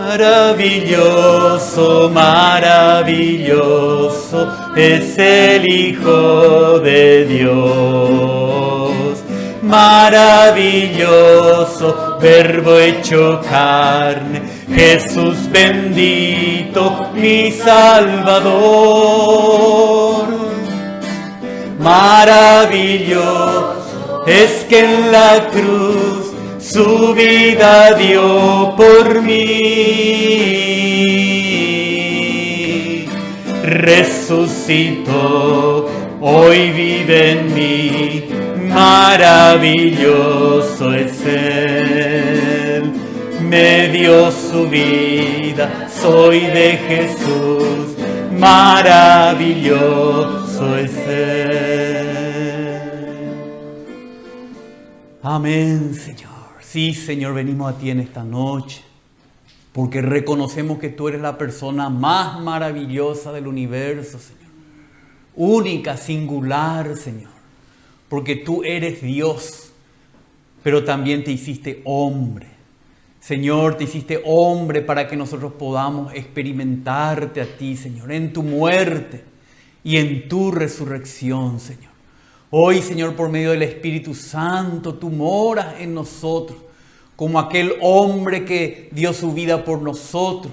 Maravilloso, maravilloso es el Hijo de Dios. Maravilloso, Verbo hecho carne, Jesús bendito, mi Salvador. Maravilloso es que en la cruz su vida dio por mí. Resucitó, hoy vive en mí. Maravilloso es Él. Me dio su vida, soy de Jesús. Maravilloso es Él. Amén, Señor. Sí, Señor, venimos a ti en esta noche porque reconocemos que tú eres la persona más maravillosa del universo, Señor. Única, singular, Señor. Porque tú eres Dios, pero también te hiciste hombre. Señor, te hiciste hombre para que nosotros podamos experimentarte a ti, Señor, en tu muerte y en tu resurrección, Señor. Hoy, Señor, por medio del Espíritu Santo, tú moras en nosotros, como aquel hombre que dio su vida por nosotros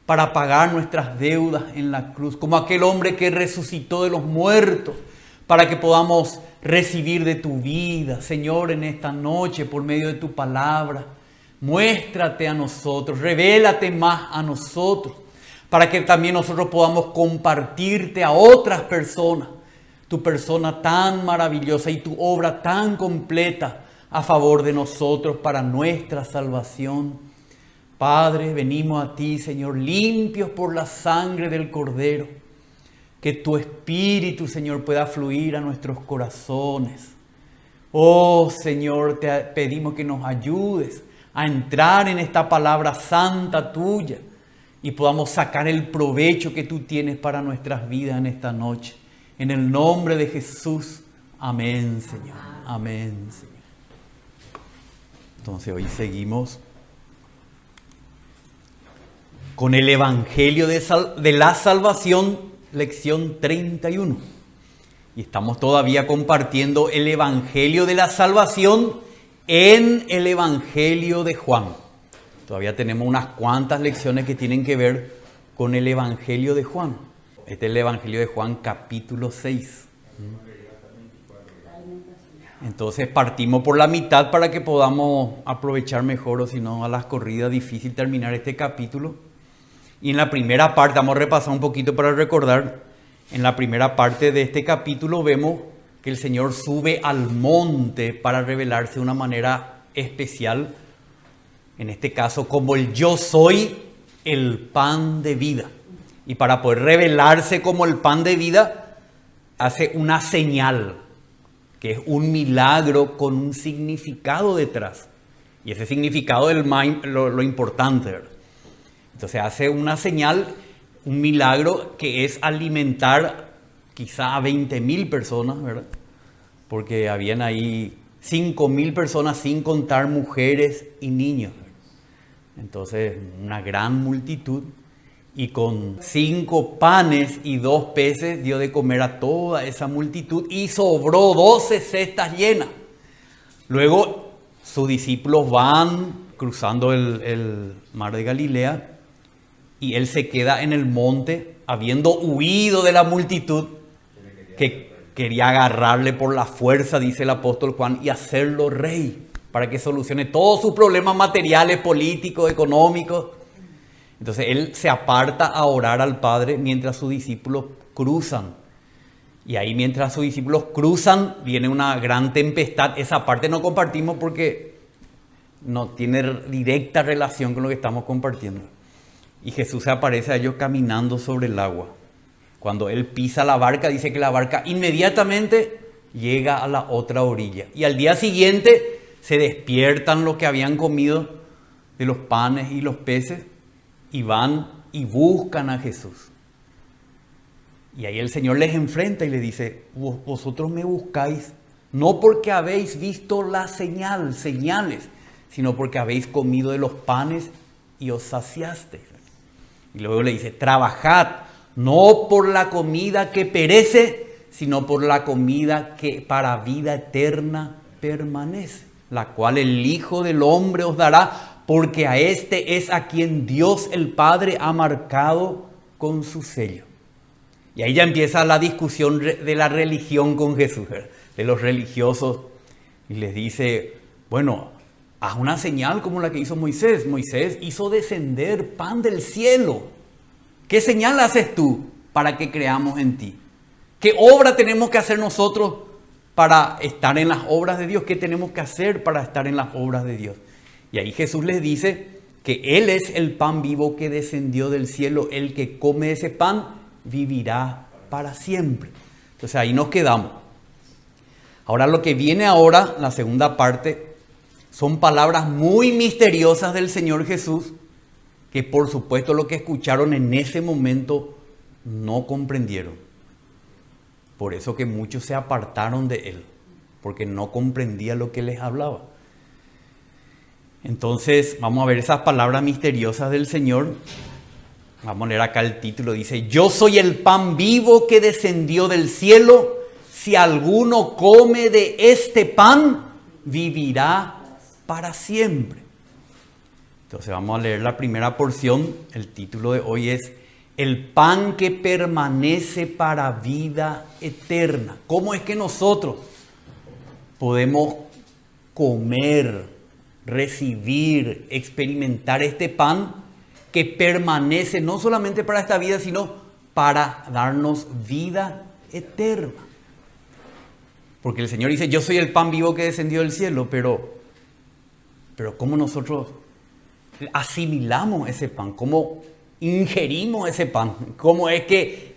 para pagar nuestras deudas en la cruz, como aquel hombre que resucitó de los muertos para que podamos recibir de tu vida. Señor, en esta noche, por medio de tu palabra, muéstrate a nosotros, revélate más a nosotros, para que también nosotros podamos compartirte a otras personas tu persona tan maravillosa y tu obra tan completa a favor de nosotros para nuestra salvación. Padre, venimos a ti, Señor, limpios por la sangre del Cordero. Que tu Espíritu, Señor, pueda fluir a nuestros corazones. Oh, Señor, te pedimos que nos ayudes a entrar en esta palabra santa tuya y podamos sacar el provecho que tú tienes para nuestras vidas en esta noche. En el nombre de Jesús. Amén, Señor. Amén, Señor. Entonces hoy seguimos con el Evangelio de la Salvación, lección 31. Y estamos todavía compartiendo el Evangelio de la Salvación en el Evangelio de Juan. Todavía tenemos unas cuantas lecciones que tienen que ver con el Evangelio de Juan. Este es el Evangelio de Juan, capítulo 6. Entonces partimos por la mitad para que podamos aprovechar mejor, o si no, a las corridas difícil terminar este capítulo. Y en la primera parte, vamos a repasar un poquito para recordar, en la primera parte de este capítulo vemos que el Señor sube al monte para revelarse de una manera especial, en este caso como el yo soy el pan de vida. Y para poder revelarse como el pan de vida, hace una señal, que es un milagro con un significado detrás. Y ese significado es lo importante, ¿verdad? Entonces hace una señal, un milagro que es alimentar quizá a 20,000 personas, ¿verdad? Porque habían ahí 5,000 personas sin contar mujeres y niños, ¿verdad? Entonces una gran multitud. Y con 5 panes y 2 peces dio de comer a toda esa multitud y sobró 12 cestas llenas. Luego sus discípulos van cruzando el mar de Galilea y él se queda en el monte habiendo huido de la multitud que quería agarrarle por la fuerza, dice el apóstol Juan, y hacerlo rey para que solucione todos sus problemas materiales, políticos, económicos. Entonces él se aparta a orar al Padre mientras sus discípulos cruzan. Y ahí mientras sus discípulos cruzan viene una gran tempestad. Esa parte no compartimos porque no tiene directa relación con lo que estamos compartiendo. Y Jesús se aparece a ellos caminando sobre el agua. Cuando él pisa la barca, dice que la barca inmediatamente llega a la otra orilla. Y al día siguiente se despiertan los que habían comido de los panes y los peces. Y van y buscan a Jesús. Y ahí el Señor les enfrenta y les dice: vosotros me buscáis no porque habéis visto la señales, sino porque habéis comido de los panes y os saciasteis. Y luego le dice, trabajad no por la comida que perece, sino por la comida que para vida eterna permanece, la cual el Hijo del Hombre os dará, porque a este es a quien Dios el Padre ha marcado con su sello. Y ahí ya empieza la discusión de la religión con Jesús, de los religiosos, y les dice, bueno, haz una señal como la que hizo Moisés. Moisés hizo descender pan del cielo. ¿Qué señal haces tú para que creamos en ti? ¿Qué obra tenemos que hacer nosotros para estar en las obras de Dios? ¿Qué tenemos que hacer para estar en las obras de Dios? Y ahí Jesús les dice que Él es el pan vivo que descendió del cielo. El que come ese pan vivirá para siempre. Entonces ahí nos quedamos. Ahora lo que viene ahora, la segunda parte, son palabras muy misteriosas del Señor Jesús, que por supuesto lo que escucharon en ese momento no comprendieron. Por eso que muchos se apartaron de Él, porque no comprendía lo que les hablaba. Entonces vamos a ver esas palabras misteriosas del Señor. Vamos a leer acá el título, dice, yo soy el pan vivo que descendió del cielo. Si alguno come de este pan, vivirá para siempre. Entonces vamos a leer la primera porción. El título de hoy es el pan que permanece para vida eterna. ¿Cómo es que nosotros podemos comer, recibir, experimentar este pan que permanece no solamente para esta vida, sino para darnos vida eterna? Porque el Señor dice, yo soy el pan vivo que descendió del cielo, pero ¿cómo nosotros asimilamos ese pan? ¿Cómo ingerimos ese pan? ¿Cómo es que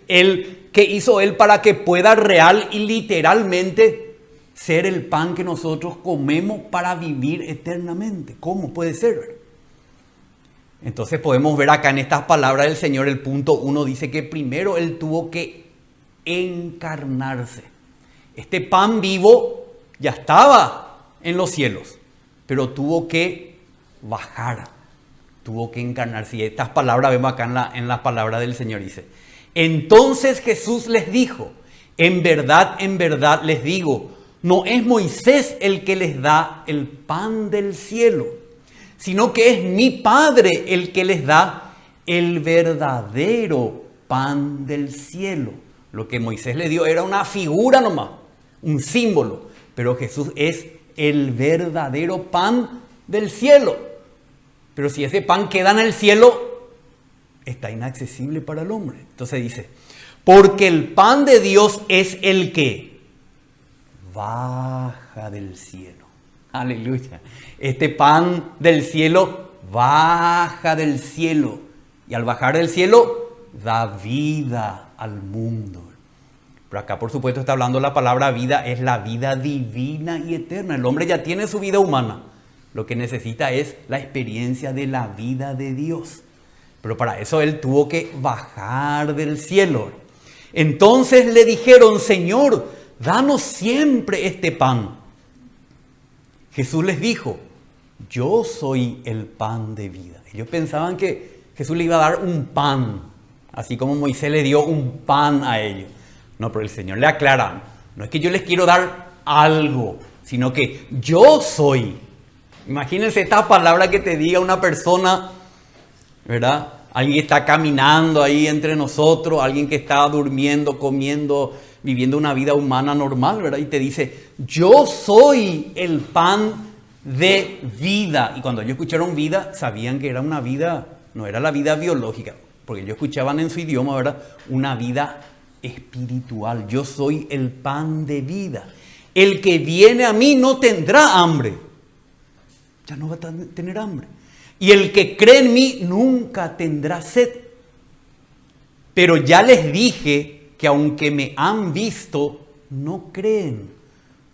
hizo Él para que pueda real y literalmente ser el pan que nosotros comemos para vivir eternamente? ¿Cómo puede ser? Entonces podemos ver acá en estas palabras del Señor, el punto 1 dice que primero Él tuvo que encarnarse. Este pan vivo ya estaba en los cielos, pero tuvo que bajar, tuvo que encarnarse. Y estas palabras vemos acá en la palabra del Señor, dice, entonces Jesús les dijo, en verdad les digo, no es Moisés el que les da el pan del cielo, sino que es mi Padre el que les da el verdadero pan del cielo. Lo que Moisés le dio era una figura nomás, un símbolo, pero Jesús es el verdadero pan del cielo. Pero si ese pan queda en el cielo, está inaccesible para el hombre. Entonces dice, porque el pan de Dios es el que baja del cielo. Aleluya. Este pan del cielo baja del cielo. Y al bajar del cielo, da vida al mundo. Pero acá, por supuesto, está hablando la palabra vida, es la vida divina y eterna. El hombre ya tiene su vida humana. Lo que necesita es la experiencia de la vida de Dios. Pero para eso Él tuvo que bajar del cielo. Entonces le dijeron, Señor, danos siempre este pan. Jesús les dijo, yo soy el pan de vida. Ellos pensaban que Jesús le iba a dar un pan, así como Moisés le dio un pan a ellos. No, pero el Señor le aclara, no es que yo les quiero dar algo, sino que yo soy. Imagínense esta palabra que te diga una persona, ¿verdad? Alguien que está caminando ahí entre nosotros, alguien que está durmiendo, comiendo, viviendo una vida humana normal, ¿verdad? Y te dice, yo soy el pan de vida. Y cuando ellos escucharon vida, sabían que era una vida, no era la vida biológica, porque ellos escuchaban en su idioma, ¿verdad? Una vida espiritual. Yo soy el pan de vida. El que viene a mí no tendrá hambre. Ya no va a tener hambre. Y el que cree en mí nunca tendrá sed. Pero ya les dije que aunque me han visto, no creen.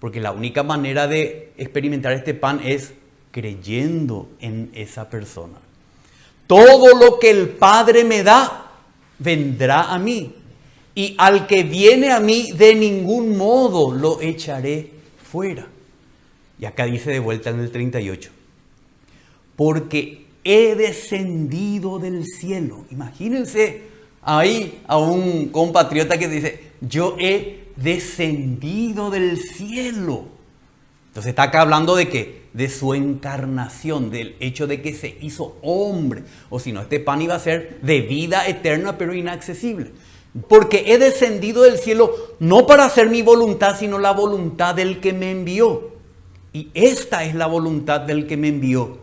Porque la única manera de experimentar este pan es creyendo en esa persona. Todo lo que el Padre me da, vendrá a mí. Y al que viene a mí, de ningún modo lo echaré fuera. Y acá dice de vuelta en el 38. Porque he descendido del cielo. Imagínense ahí a un compatriota que dice, yo he descendido del cielo. Entonces está acá hablando de qué? De su encarnación, del hecho de que se hizo hombre. O si no, este pan iba a ser de vida eterna, pero inaccesible. Porque he descendido del cielo no para hacer mi voluntad, sino la voluntad del que me envió. Y esta es la voluntad del que me envió,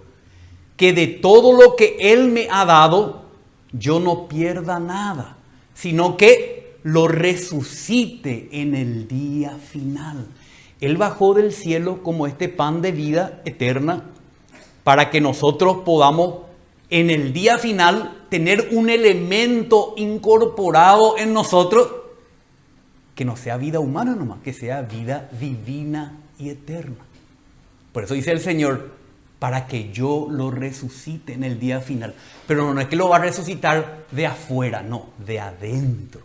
que de todo lo que Él me ha dado, yo no pierda nada, sino que lo resucite en el día final. Él bajó del cielo como este pan de vida eterna para que nosotros podamos en el día final tener un elemento incorporado en nosotros que no sea vida humana nomás, que sea vida divina y eterna. Por eso dice el Señor, para que yo lo resucite en el día final. Pero no es que lo va a resucitar de afuera, no, de adentro.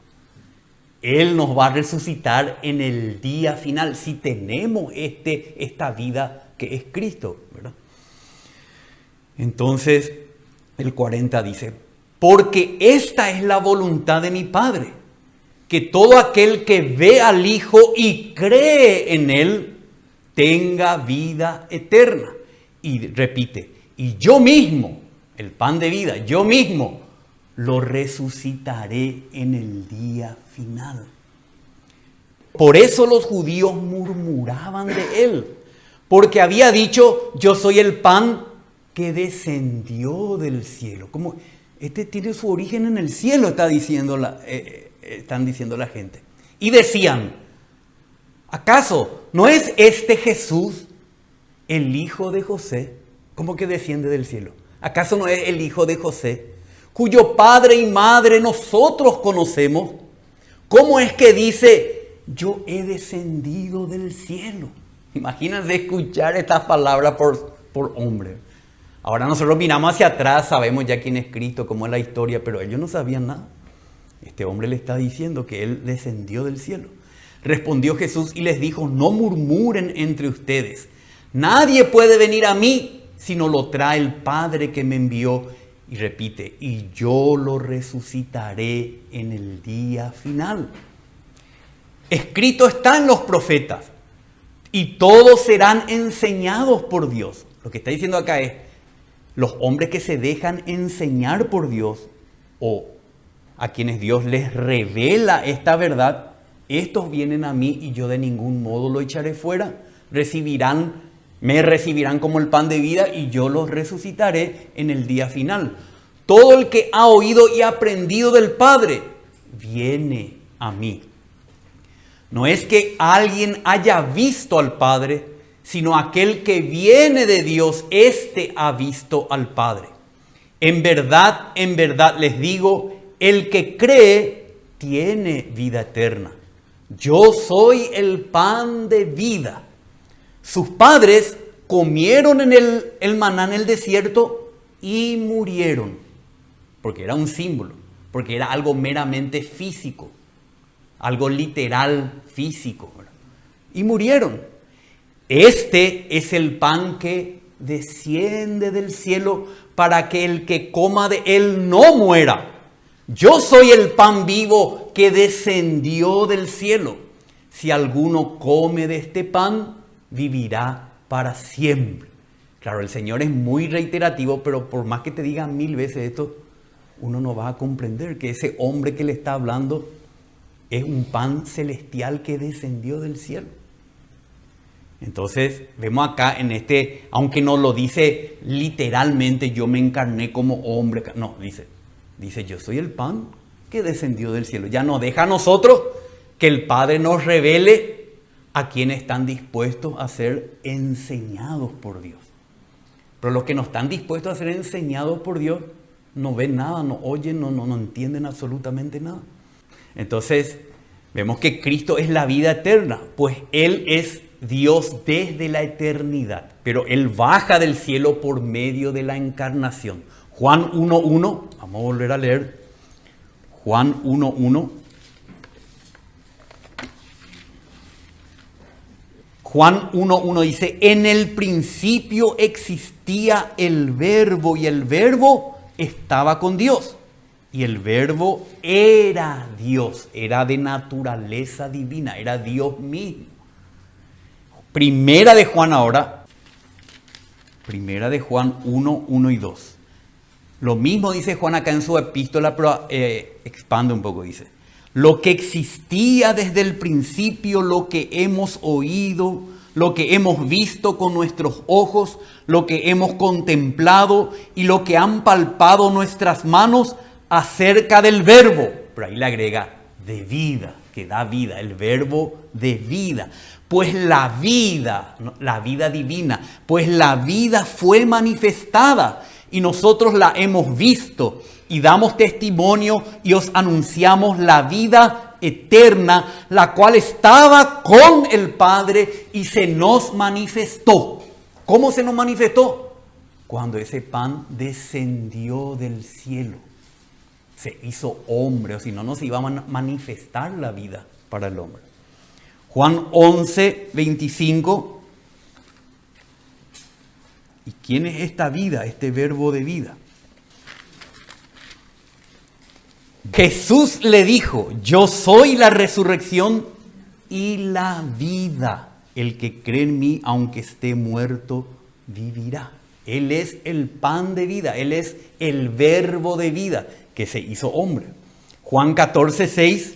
Él nos va a resucitar en el día final si tenemos esta vida que es Cristo, ¿verdad? Entonces, el 40 dice, porque esta es la voluntad de mi Padre, que todo aquel que ve al Hijo y cree en Él, tenga vida eterna. Y repite, y yo mismo, el pan de vida, yo mismo lo resucitaré en el día final. Por eso los judíos murmuraban de Él, porque había dicho, yo soy el pan que descendió del cielo. Como este tiene su origen en el cielo, están diciendo la gente. Y decían, ¿acaso no es este Jesús el hijo de José? ¿Cómo que desciende del cielo? ¿Acaso no es el hijo de José, cuyo padre y madre nosotros conocemos? ¿Cómo es que dice, yo he descendido del cielo? Imagínense escuchar estas palabras por hombre. Ahora nosotros miramos hacia atrás, sabemos ya quién es Cristo, cómo es la historia, pero ellos no sabían nada. Este hombre le está diciendo que Él descendió del cielo. Respondió Jesús y les dijo, no murmuren entre ustedes. Nadie puede venir a mí si no lo trae el Padre que me envió. Y repite, y yo lo resucitaré en el día final. Escrito está en los profetas, y todos serán enseñados por Dios. Lo que está diciendo acá es, los hombres que se dejan enseñar por Dios, o a quienes Dios les revela esta verdad, estos vienen a mí y yo de ningún modo lo echaré fuera. Me recibirán como el pan de vida y yo los resucitaré en el día final. Todo el que ha oído y aprendido del Padre, viene a mí. No es que alguien haya visto al Padre, sino aquel que viene de Dios, éste ha visto al Padre. En verdad les digo, el que cree tiene vida eterna. Yo soy el pan de vida. Sus padres comieron en el maná en el desierto y murieron. Porque era un símbolo, porque era algo meramente físico, algo literal físico, ¿verdad? Y murieron. Este es el pan que desciende del cielo para que el que coma de él no muera. Yo soy el pan vivo que descendió del cielo. Si alguno come de este pan, vivirá para siempre. Claro, el Señor es muy reiterativo, pero por más que te diga 1000 veces esto, uno no va a comprender que ese hombre que le está hablando es un pan celestial que descendió del cielo. Entonces, vemos acá en aunque no lo dice literalmente, yo me encarné como hombre. No, dice, yo soy el pan que descendió del cielo. Ya nos deja a nosotros que el Padre nos revele a quienes están dispuestos a ser enseñados por Dios. Pero los que no están dispuestos a ser enseñados por Dios, no ven nada, no oyen, no entienden absolutamente nada. Entonces, vemos que Cristo es la vida eterna, pues Él es Dios desde la eternidad, pero Él baja del cielo por medio de la encarnación. Juan 1:1, vamos a volver a leer. Juan 1:1. Juan 1:1 dice, en el principio existía el verbo y el verbo estaba con Dios. Y el verbo era Dios, era de naturaleza divina, era Dios mismo. Primera de Juan ahora, Primera de Juan 1:1 y 2. Lo mismo dice Juan acá en su epístola, pero expande un poco, dice. Lo que existía desde el principio, lo que hemos oído, lo que hemos visto con nuestros ojos, lo que hemos contemplado y lo que han palpado nuestras manos acerca del verbo. Pero ahí le agrega de vida, que da vida, el verbo de vida. Pues la vida divina, pues la vida fue manifestada y nosotros la hemos visto y damos testimonio y os anunciamos la vida eterna, la cual estaba con el Padre y se nos manifestó. ¿Cómo se nos manifestó? Cuando ese pan descendió del cielo. Se hizo hombre, o si no, no se iba a manifestar la vida para el hombre. Juan 11:25. ¿Y quién es esta vida, este verbo de vida? Jesús le dijo, yo soy la resurrección y la vida. El que cree en mí, aunque esté muerto, vivirá. Él es el pan de vida, Él es el verbo de vida que se hizo hombre. Juan 14:6.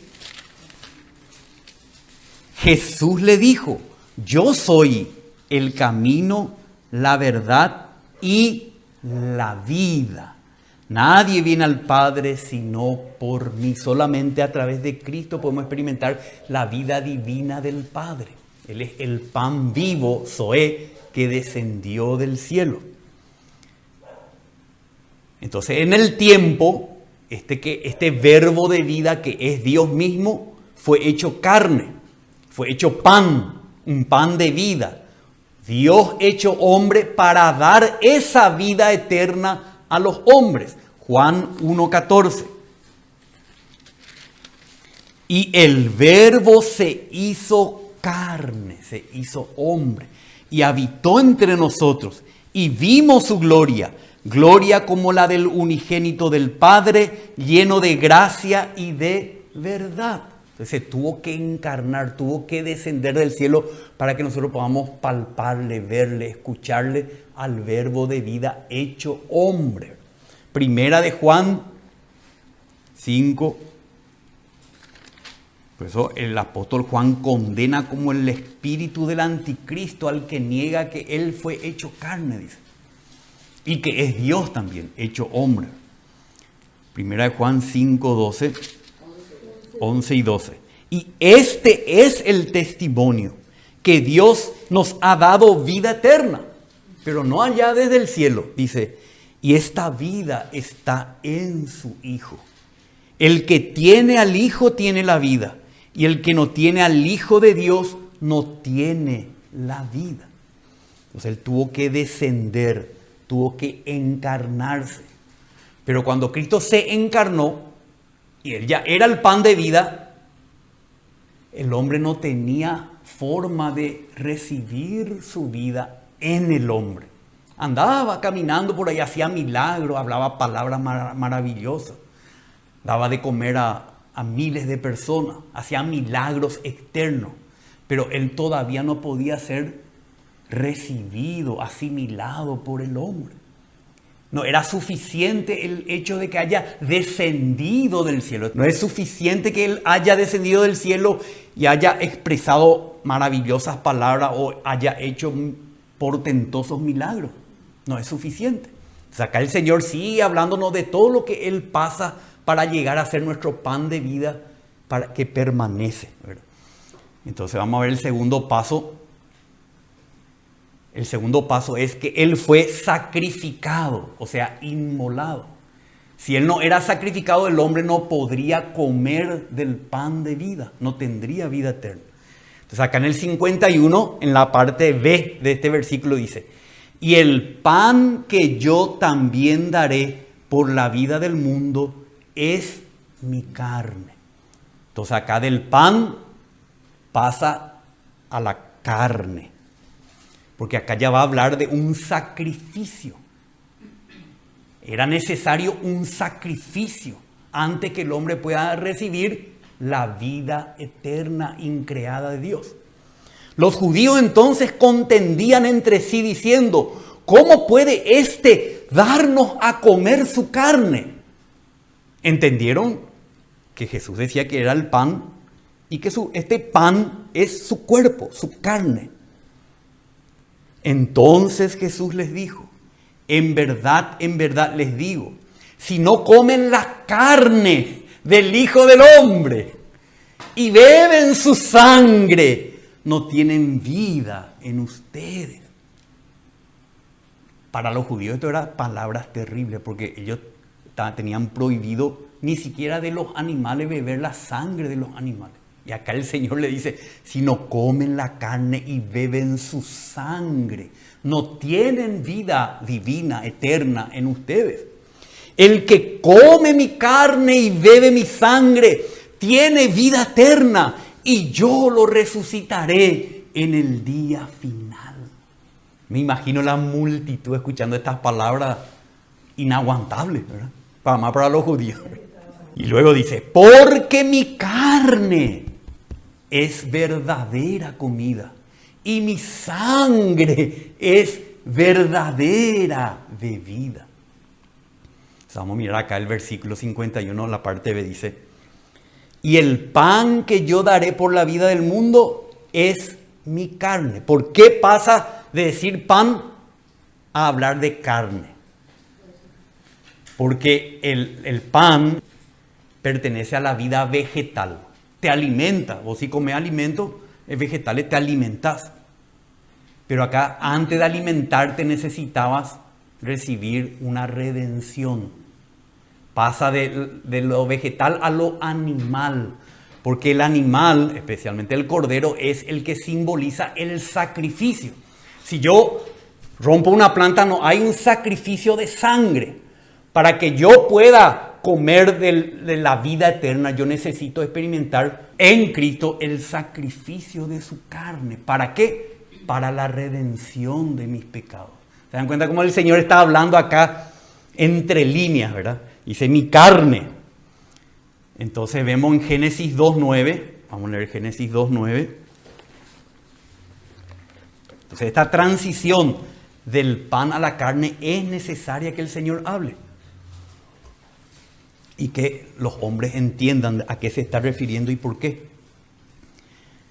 Jesús le dijo, yo soy el camino, la verdad y la vida. Nadie viene al Padre sino por mí. Solamente a través de Cristo podemos experimentar la vida divina del Padre. Él es el pan vivo, Zoé, que descendió del cielo. Entonces, en el tiempo, este verbo de vida que es Dios mismo, fue hecho carne, fue hecho pan, un pan de vida. Dios hecho hombre para dar esa vida eterna a los hombres. Juan 1:14. Y el verbo se hizo carne, se hizo hombre y habitó entre nosotros y vimos su gloria, gloria como la del unigénito del Padre, lleno de gracia y de verdad. Entonces se tuvo que encarnar, tuvo que descender del cielo para que nosotros podamos palparle, verle, escucharle al verbo de vida hecho hombre. Primera de Juan 5. Por eso el apóstol Juan condena como el espíritu del anticristo al que niega que él fue hecho carne, dice. Y que es Dios también, hecho hombre. Primera de Juan 5:12, 11 y 12. Y este es el testimonio, que Dios nos ha dado vida eterna, pero no allá desde el cielo, dice. Y esta vida está en su Hijo. El que tiene al Hijo tiene la vida. Y el que no tiene al Hijo de Dios no tiene la vida. Entonces él tuvo que descender, tuvo que encarnarse. Pero cuando Cristo se encarnó, y él ya era el pan de vida, el hombre no tenía forma de recibir su vida en el hombre. Andaba caminando por ahí, hacía milagros, hablaba palabras maravillosas, daba de comer a miles de personas, hacía milagros externos, pero él todavía no podía ser recibido, asimilado por el hombre. No era suficiente el hecho de que haya descendido del cielo. No es suficiente que él haya descendido del cielo y haya expresado maravillosas palabras o haya hecho portentosos milagros. No es suficiente. O sea, acá el Señor sigue hablándonos de todo lo que Él pasa para llegar a ser nuestro pan de vida para que permanece, ¿verdad? Entonces vamos a ver el segundo paso. El segundo paso es que Él fue sacrificado, o sea, inmolado. Si Él no era sacrificado, el hombre no podría comer del pan de vida, no tendría vida eterna. Entonces acá en el 51, en la parte B de este versículo dice, y el pan que yo también daré por la vida del mundo es mi carne. Entonces acá del pan pasa a la carne. Porque acá ya va a hablar de un sacrificio. Era necesario un sacrificio antes que el hombre pueda recibir la vida eterna increada de Dios. Los judíos entonces contendían entre sí diciendo: ¿cómo puede éste darnos a comer su carne? ¿Entendieron? Que Jesús decía que era el pan y que este pan es su cuerpo, su carne. Entonces Jesús les dijo: en verdad les digo, si no comen la carne del Hijo del Hombre y beben su sangre, no tienen vida en ustedes. Para los judíos esto eran palabras terribles, porque ellos tenían prohibido ni siquiera de los animales beber la sangre de los animales. Y acá el Señor le dice: si no comen la carne y beben su sangre, no tienen vida divina, eterna en ustedes. El que come mi carne y bebe mi sangre tiene vida eterna, y yo lo resucitaré en el día final. Me imagino la multitud escuchando estas palabras inaguantables, ¿verdad? Para los judíos. Y luego dice: porque mi carne es verdadera comida y mi sangre es verdadera bebida. Vamos a mirar acá el versículo 51, la parte B dice: y el pan que yo daré por la vida del mundo es mi carne. ¿Por qué pasa de decir pan a hablar de carne? Porque el pan pertenece a la vida vegetal. Te alimenta. Vos si comes alimentos vegetales te alimentás. Pero acá, antes de alimentarte, necesitabas recibir una redención. Pasa de lo vegetal a lo animal. Porque el animal, especialmente el cordero, es el que simboliza el sacrificio. Si yo rompo una planta, no hay un sacrificio de sangre. Para que yo pueda comer de la vida eterna, yo necesito experimentar en Cristo el sacrificio de su carne. ¿Para qué? Para la redención de mis pecados. ¿Se dan cuenta cómo el Señor está hablando acá entre líneas, verdad? Dice mi carne. Entonces vemos en Génesis 2.9. Vamos a leer Génesis 2.9. Entonces esta transición del pan a la carne es necesaria que el Señor hable. Y que los hombres entiendan a qué se está refiriendo y por qué.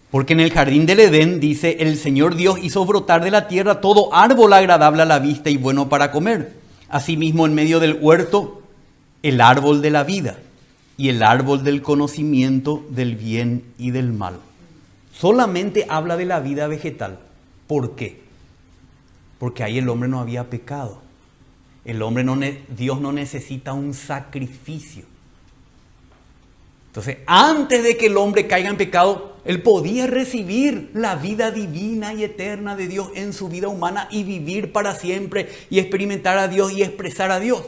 Porque en el jardín del Edén dice: el Señor Dios hizo brotar de la tierra todo árbol agradable a la vista y bueno para comer. Asimismo, en medio del huerto, el árbol de la vida y el árbol del conocimiento del bien y del mal. Solamente habla de la vida vegetal. ¿Por qué? Porque ahí el hombre no había pecado. Dios no necesita un sacrificio. Entonces, antes de que el hombre caiga en pecado, él podía recibir la vida divina y eterna de Dios en su vida humana y vivir para siempre y experimentar a Dios y expresar a Dios.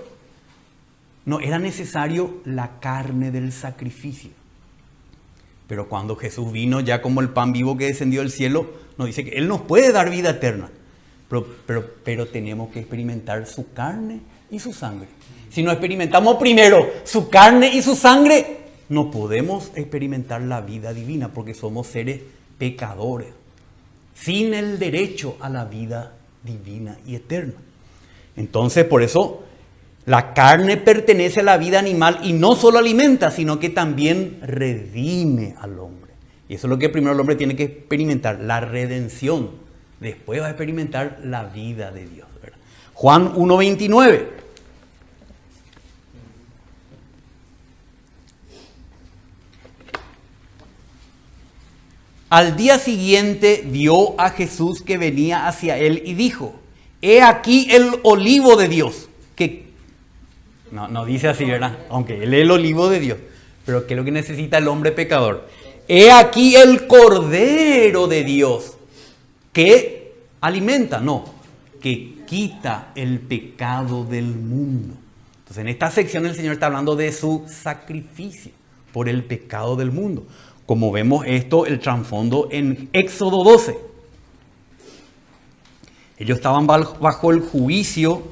No era necesario la carne del sacrificio. Pero cuando Jesús vino ya como el pan vivo que descendió del cielo, nos dice que Él nos puede dar vida eterna. Pero tenemos que experimentar su carne y su sangre. Si no experimentamos primero su carne y su sangre, no podemos experimentar la vida divina porque somos seres pecadores, sin el derecho a la vida divina y eterna. Entonces, por eso, la carne pertenece a la vida animal y no solo alimenta, sino que también redime al hombre. Y eso es lo que primero el hombre tiene que experimentar, la redención. Después va a experimentar la vida de Dios, ¿verdad? Juan 1.29. Al día siguiente vio a Jesús que venía hacia él y dijo: he aquí el olivo de Dios. Que no dice así, ¿verdad? Aunque él es el olivo de Dios. Pero ¿qué es lo que necesita el hombre pecador? He aquí el Cordero de Dios. Que alimenta, no, que quita el pecado del mundo. Entonces en esta sección el Señor está hablando de su sacrificio por el pecado del mundo. Como vemos esto, el trasfondo en Éxodo 12. Ellos estaban bajo el juicio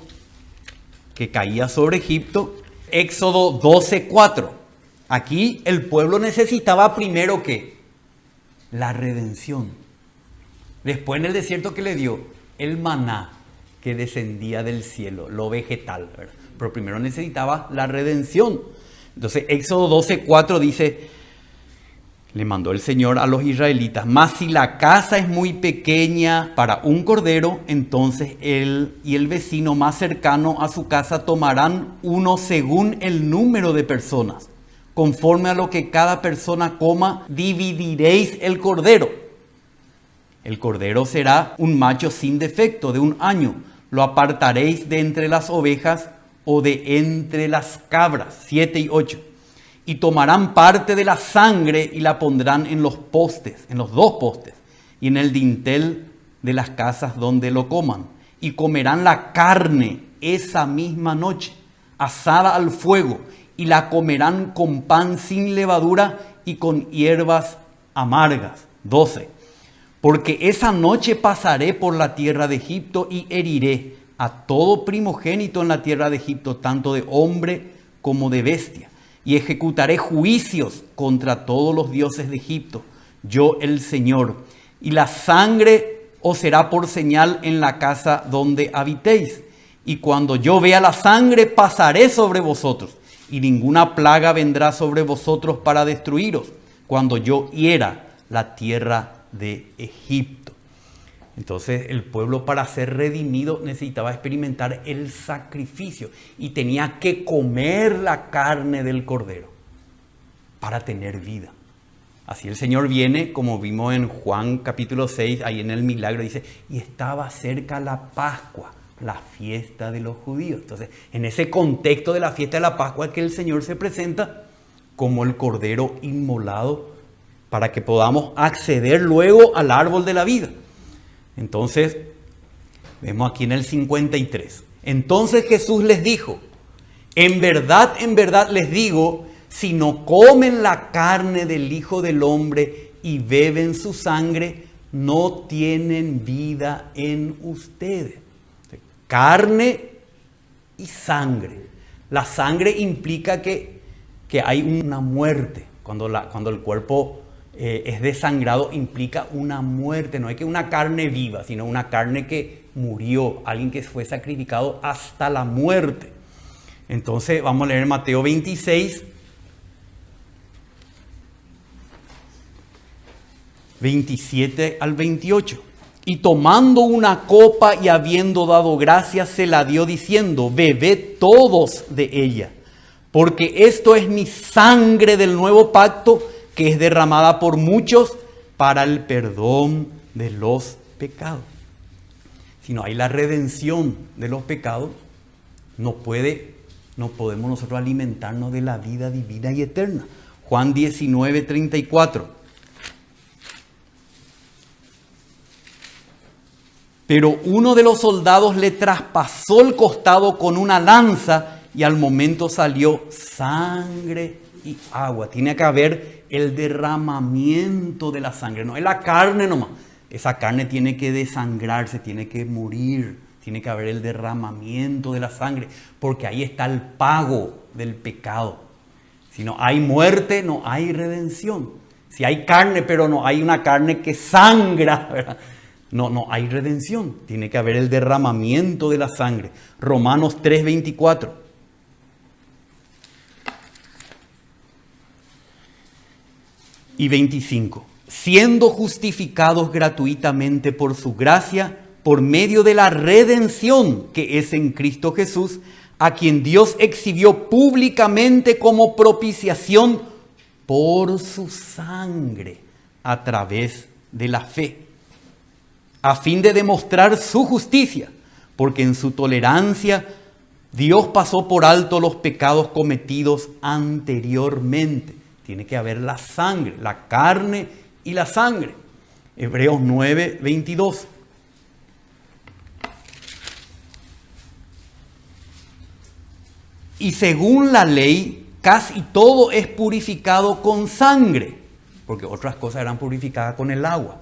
que caía sobre Egipto. Éxodo 12:4. Aquí el pueblo necesitaba primero ¿qué? La redención. Después en el desierto, ¿qué le dio? El maná que descendía del cielo, lo vegetal, ¿verdad? Pero primero necesitaba la redención. Entonces Éxodo 12:4 dice, le mandó el Señor a los israelitas: mas si la casa es muy pequeña para un cordero, entonces él y el vecino más cercano a su casa tomarán uno según el número de personas. Conforme a lo que cada persona coma, dividiréis el cordero. El cordero será un macho sin defecto, de 1 año. Lo apartaréis de entre las ovejas o de entre las cabras. 7 y 8. Y tomarán parte de la sangre y la pondrán en los postes, en los 2 postes, y en el dintel de las casas donde lo coman. Y comerán la carne esa misma noche, asada al fuego, y la comerán con pan sin levadura y con hierbas amargas. 12. Porque esa noche pasaré por la tierra de Egipto y heriré a todo primogénito en la tierra de Egipto, tanto de hombre como de bestia. Y ejecutaré juicios contra todos los dioses de Egipto, yo el Señor. Y la sangre os será por señal en la casa donde habitéis. Y cuando yo vea la sangre, pasaré sobre vosotros, y ninguna plaga vendrá sobre vosotros para destruiros, cuando yo hiera la tierra de Egipto. Entonces el pueblo, para ser redimido, necesitaba experimentar el sacrificio y tenía que comer la carne del cordero para tener vida. Así el Señor viene, como vimos en Juan capítulo 6, ahí en el milagro dice, y estaba cerca la Pascua, la fiesta de los judíos. Entonces, en ese contexto de la fiesta de la Pascua, que el Señor se presenta como el cordero inmolado para que podamos acceder luego al árbol de la vida. Entonces, vemos aquí en el 53. Entonces Jesús les dijo: en verdad les digo, si no comen la carne del Hijo del Hombre y beben su sangre, no tienen vida en ustedes. Carne y sangre. La sangre implica que hay una muerte. Cuando el cuerpo es desangrado, implica una muerte. No es que una carne viva, sino una carne que murió, alguien que fue sacrificado hasta la muerte. Entonces vamos a leer Mateo 26, 27 al 28. Y tomando una copa y habiendo dado gracias, se la dio diciendo: bebed todos de ella, porque esto es mi sangre del nuevo pacto, que es derramada por muchos para el perdón de los pecados. Si no hay la redención de los pecados, no podemos nosotros alimentarnos de la vida divina y eterna. Juan 19, 34. Pero uno de los soldados le traspasó el costado con una lanza y al momento salió sangre y agua. Tiene que haber el derramamiento de la sangre, no es la carne nomás. Esa carne tiene que desangrarse, tiene que morir, tiene que haber el derramamiento de la sangre, porque ahí está el pago del pecado. Si no hay muerte, no hay redención. Si hay carne, pero no hay una carne que sangra, ¿verdad? No hay redención. Tiene que haber el derramamiento de la sangre. Romanos 3:24. Y 25. Siendo justificados gratuitamente por su gracia, por medio de la redención que es en Cristo Jesús, a quien Dios exhibió públicamente como propiciación por su sangre a través de la fe, a fin de demostrar su justicia, porque en su tolerancia Dios pasó por alto los pecados cometidos anteriormente. Tiene que haber la sangre, la carne y la sangre. Hebreos 9:22. Y según la ley, casi todo es purificado con sangre, porque otras cosas eran purificadas con el agua.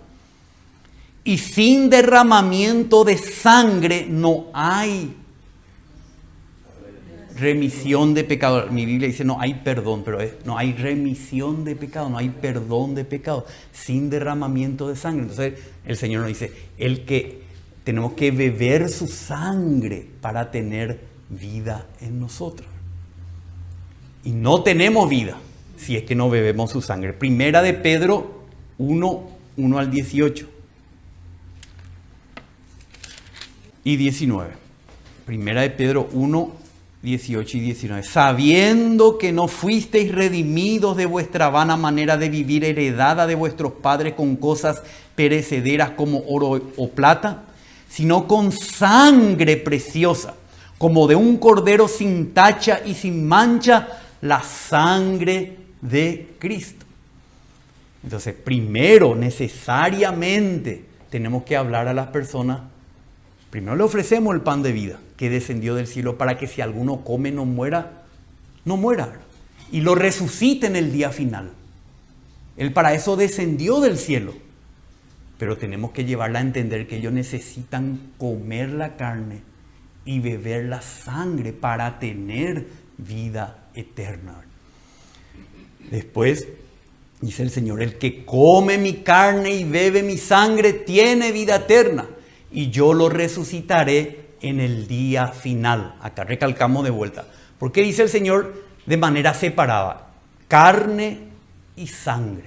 Y sin derramamiento de sangre no hay remisión de pecado. Mi Biblia dice no hay perdón, pero no hay remisión de pecado, no hay perdón de pecado sin derramamiento de sangre. Entonces el Señor nos dice, tenemos que beber su sangre para tener vida en nosotros. Y no tenemos vida si es que no bebemos su sangre. Primera de Pedro 1 al 18 y 19. Primera de Pedro 1, 18 y 19. Sabiendo que no fuisteis redimidos de vuestra vana manera de vivir heredada de vuestros padres con cosas perecederas como oro o plata, sino con sangre preciosa, como de un cordero sin tacha y sin mancha, la sangre de Cristo. Entonces, primero, necesariamente, tenemos que hablar a las personas. Primero le ofrecemos el pan de vida que descendió del cielo para que si alguno come no muera. Y lo resucite en el día final. Él para eso descendió del cielo. Pero tenemos que llevarla a entender que ellos necesitan comer la carne y beber la sangre para tener vida eterna. Después dice el Señor, el que come mi carne y bebe mi sangre tiene vida eterna. Y yo lo resucitaré en el día final. Acá recalcamos de vuelta. ¿Por qué dice el Señor de manera separada? Carne y sangre.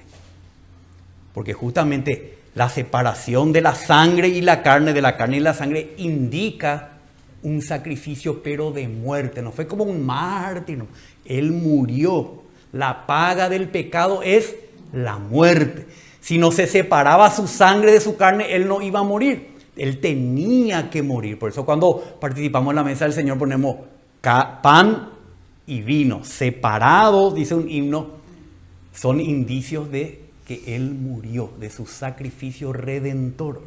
Porque justamente la separación de la sangre y la carne, de la carne y la sangre, indica un sacrificio pero de muerte. No fue como un mártir. No. Él murió. La paga del pecado es la muerte. Si no se separaba su sangre de su carne, él no iba a morir. Él tenía que morir. Por eso cuando participamos en la mesa del Señor ponemos pan y vino. Separados, dice un himno, son indicios de que Él murió, de su sacrificio redentor.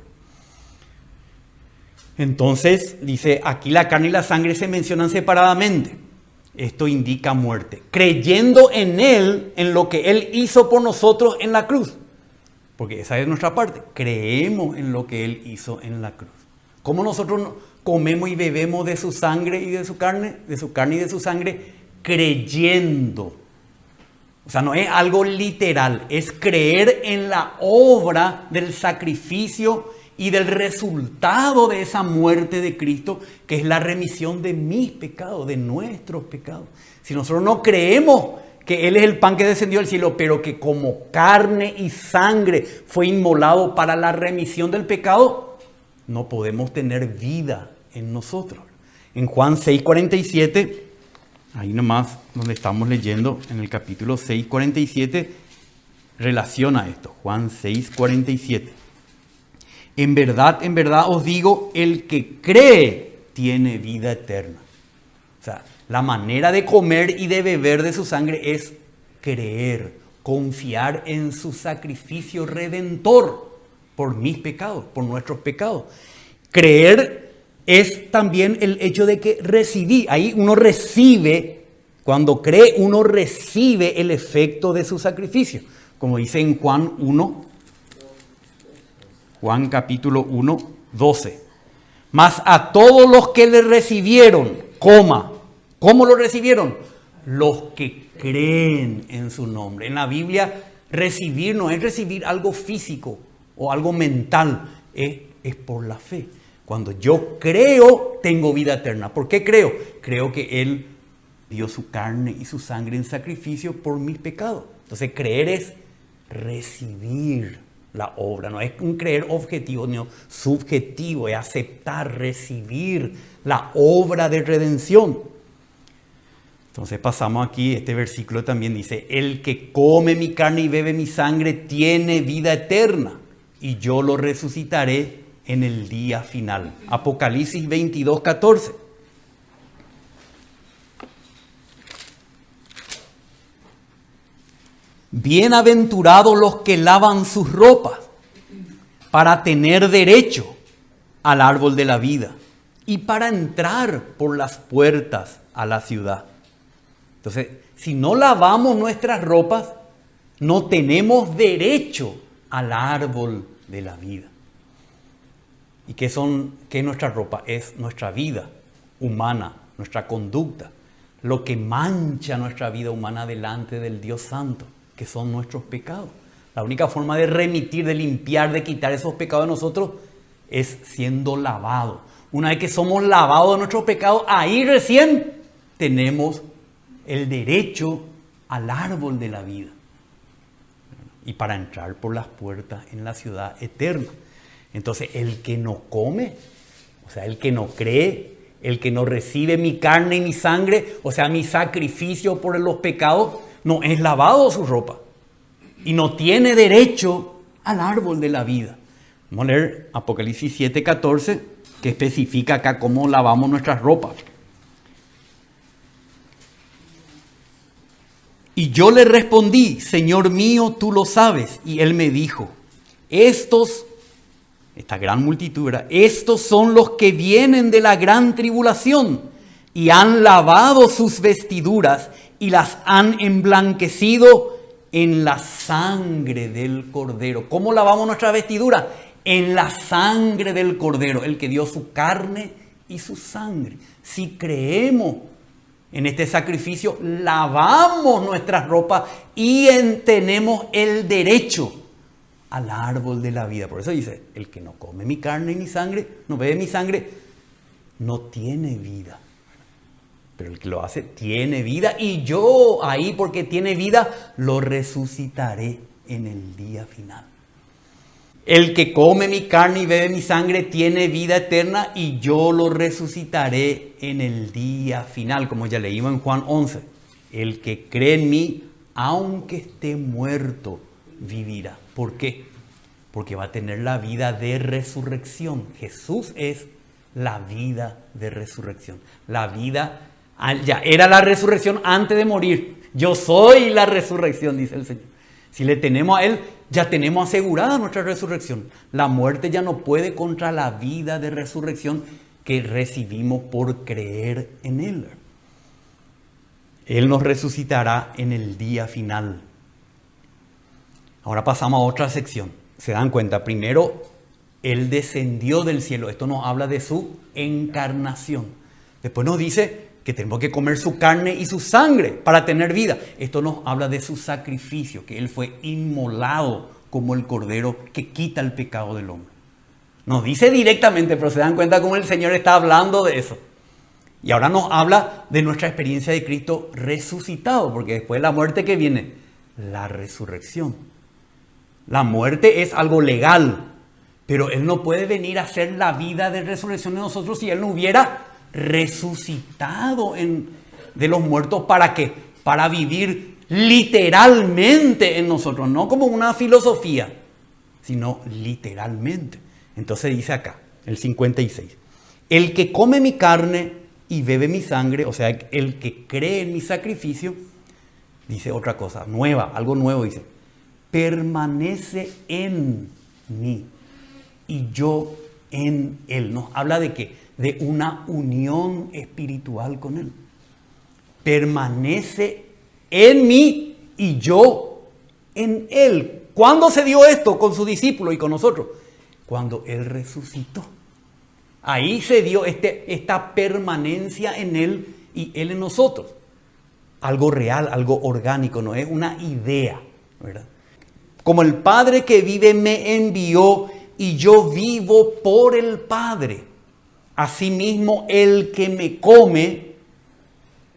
Entonces, dice, aquí la carne y la sangre se mencionan separadamente. Esto indica muerte. Creyendo en Él, en lo que Él hizo por nosotros en la cruz. Porque esa es nuestra parte. Creemos en lo que Él hizo en la cruz. ¿Cómo nosotros comemos y bebemos de su sangre y de su carne? De su carne y de su sangre, creyendo. O sea, no es algo literal. Es creer en la obra del sacrificio y del resultado de esa muerte de Cristo, que es la remisión de mis pecados, de nuestros pecados. Si nosotros no creemos que Él es el pan que descendió del cielo, pero que como carne y sangre fue inmolado para la remisión del pecado, no podemos tener vida en nosotros. En Juan 6:47, ahí nomás donde estamos leyendo, en el capítulo 6:47, relaciona esto. Juan 6:47. En verdad os digo, el que cree tiene vida eterna. O sea, la manera de comer y de beber de su sangre es creer, confiar en su sacrificio redentor por mis pecados, por nuestros pecados. Creer es también el hecho de que recibí. Ahí uno recibe, cuando cree, uno recibe el efecto de su sacrificio. Como dice en Juan 1, Juan capítulo 1, 12. Mas a todos los que le recibieron, ¿cómo lo recibieron? Los que creen en su nombre. En la Biblia, recibir no es recibir algo físico o algo mental, es por la fe. Cuando yo creo, tengo vida eterna. ¿Por qué creo? Creo que Él dio su carne y su sangre en sacrificio por mis pecados. Entonces, creer es recibir la obra. No es un creer objetivo, no subjetivo. Es aceptar, recibir la obra de redención. Entonces pasamos aquí, este versículo también dice, el que come mi carne y bebe mi sangre tiene vida eterna y yo lo resucitaré en el día final. Apocalipsis 22:14. Bienaventurados los que lavan sus ropas para tener derecho al árbol de la vida y para entrar por las puertas a la ciudad. Entonces, si no lavamos nuestras ropas, no tenemos derecho al árbol de la vida. ¿Y qué es nuestra ropa? Es nuestra vida humana, nuestra conducta, lo que mancha nuestra vida humana delante del Dios Santo, que son nuestros pecados. La única forma de remitir, de limpiar, de quitar esos pecados de nosotros es siendo lavados. Una vez que somos lavados de nuestros pecados, ahí recién tenemos el derecho al árbol de la vida. Y para entrar por las puertas en la ciudad eterna. Entonces, el que no come, o sea, el que no cree, el que no recibe mi carne y mi sangre, o sea, mi sacrificio por los pecados, no es lavado su ropa. Y no tiene derecho al árbol de la vida. Vamos a leer Apocalipsis 7:14, que especifica acá cómo lavamos nuestras ropas. Y yo le respondí, Señor mío, tú lo sabes. Y él me dijo, esta gran multitud, ¿verdad? Estos son los que vienen de la gran tribulación y han lavado sus vestiduras y las han emblanquecido en la sangre del Cordero. ¿Cómo lavamos nuestra vestidura? En la sangre del Cordero, el que dio su carne y su sangre. Si creemos en este sacrificio, lavamos nuestras ropas y tenemos el derecho al árbol de la vida. Por eso dice, el que no come mi carne y mi sangre, no bebe mi sangre, no tiene vida. Pero el que lo hace tiene vida, y yo ahí, porque tiene vida, lo resucitaré en el día final. El que come mi carne y bebe mi sangre tiene vida eterna, y yo lo resucitaré en el día final, como ya leímos en Juan 11. El que cree en mí, aunque esté muerto, vivirá. ¿Por qué? Porque va a tener la vida de resurrección. Jesús es la vida de resurrección. La vida, ya era la resurrección antes de morir. Yo soy la resurrección, dice el Señor. Si le tenemos a Él, ya tenemos asegurada nuestra resurrección. La muerte ya no puede contra la vida de resurrección que recibimos por creer en Él. Él nos resucitará en el día final. Ahora pasamos a otra sección. Se dan cuenta, primero, Él descendió del cielo. Esto nos habla de su encarnación. Después nos dice que tenemos que comer su carne y su sangre para tener vida. Esto nos habla de su sacrificio, que Él fue inmolado como el cordero que quita el pecado del hombre. Nos dice directamente, pero se dan cuenta cómo el Señor está hablando de eso. Y ahora nos habla de nuestra experiencia de Cristo resucitado, porque después de la muerte, ¿qué viene? La resurrección. La muerte es algo legal, pero Él no puede venir a hacer la vida de resurrección de nosotros si Él no hubiera resucitado de los muertos. ¿Para qué? Para vivir literalmente en nosotros, no como una filosofía, sino literalmente. Entonces dice acá, el 56, el que come mi carne y bebe mi sangre, o sea, el que cree en mi sacrificio, dice otra cosa nueva, algo nuevo, dice, permanece en mí y yo en él. Nos habla de qué? De una unión espiritual con Él. Permanece en mí y yo en Él. ¿Cuándo se dio esto con sus discípulos y con nosotros? Cuando Él resucitó. Ahí se dio esta permanencia en Él y Él en nosotros. Algo real, algo orgánico, no es una idea, ¿verdad? Como el Padre que vive me envió y yo vivo por el Padre. Asimismo, el que me come,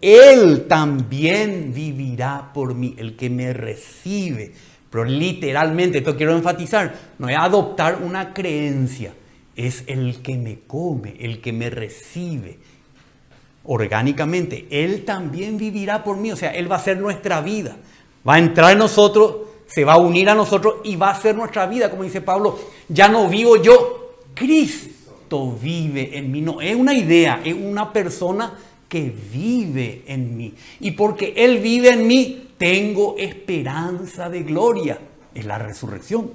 Él también vivirá por mí. El que me recibe. Pero literalmente, esto quiero enfatizar, no es adoptar una creencia. Es el que me come, el que me recibe. Orgánicamente, Él también vivirá por mí. O sea, Él va a ser nuestra vida. Va a entrar en nosotros, se va a unir a nosotros y va a ser nuestra vida. Como dice Pablo, ya no vivo yo, Cristo vive en mí. No es una idea, es una persona que vive en mí. Y porque Él vive en mí, tengo esperanza de gloria. Es la resurrección.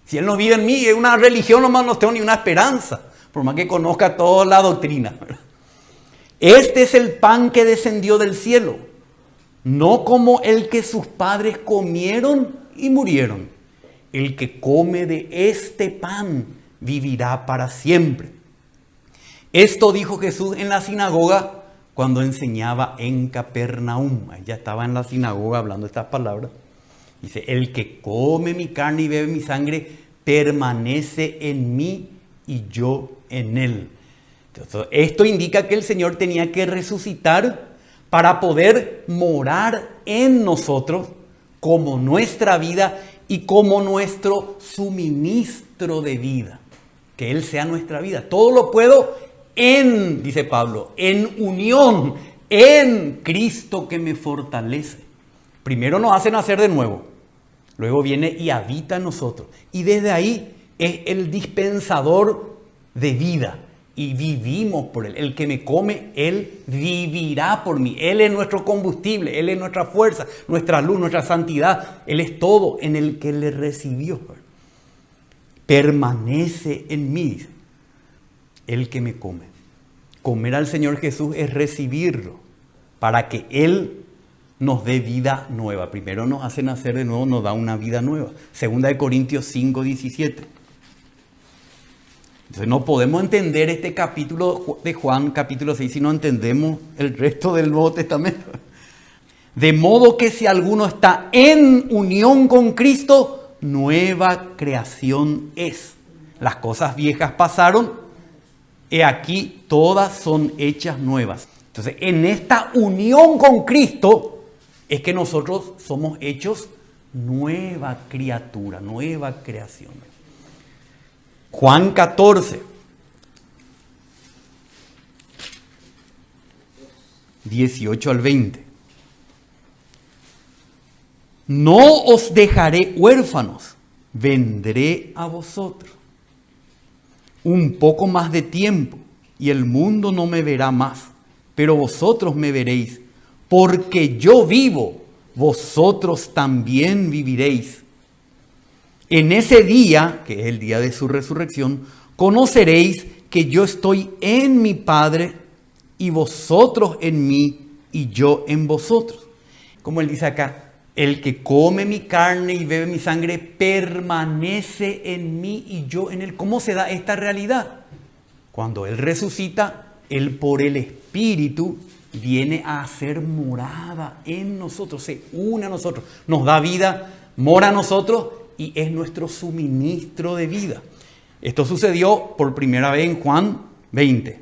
Si Él no vive en mí, es una religión, nomás no tengo ni una esperanza. Por más que conozca toda la doctrina. Este es el pan que descendió del cielo. No como el que sus padres comieron y murieron. El que come de este pan vivirá para siempre. Esto dijo Jesús en la sinagoga cuando enseñaba en Capernaum. Ella estaba en la sinagoga hablando estas palabras. Dice, el que come mi carne y bebe mi sangre permanece en mí y yo en él. Entonces, esto indica que el Señor tenía que resucitar para poder morar en nosotros como nuestra vida y como nuestro suministro de vida. Que Él sea nuestra vida. Todo lo puedo en, dice Pablo, en unión, en Cristo que me fortalece. Primero nos hace nacer de nuevo. Luego viene y habita en nosotros. Y desde ahí es el dispensador de vida. Y vivimos por Él. El que me come, Él vivirá por mí. Él es nuestro combustible, Él es nuestra fuerza, nuestra luz, nuestra santidad. Él es todo en el que le recibió. Permanece en mí, el que me come. Comer al Señor Jesús es recibirlo para que Él nos dé vida nueva. Primero nos hace nacer de nuevo, nos da una vida nueva. Segunda de Corintios 5, 17. Entonces no podemos entender este capítulo de Juan, capítulo 6, si no entendemos el resto del Nuevo Testamento. De modo que si alguno está en unión con Cristo, nueva creación es. Las cosas viejas pasaron, he aquí todas son hechas nuevas. Entonces en esta unión con Cristo es que nosotros somos hechos nueva criatura, nueva creación. Juan 14, 18 al 20. No os dejaré huérfanos, vendré a vosotros. Un poco más de tiempo y el mundo no me verá más, pero vosotros me veréis, porque yo vivo, vosotros también viviréis. En ese día, que es el día de su resurrección, conoceréis que yo estoy en mi Padre y vosotros en mí y yo en vosotros. Como él dice acá, el que come mi carne y bebe mi sangre permanece en mí y yo en él. ¿Cómo se da esta realidad? Cuando Él resucita, Él por el Espíritu viene a hacer morada en nosotros, se une a nosotros, nos da vida, mora a nosotros y es nuestro suministro de vida. Esto sucedió por primera vez en Juan 20.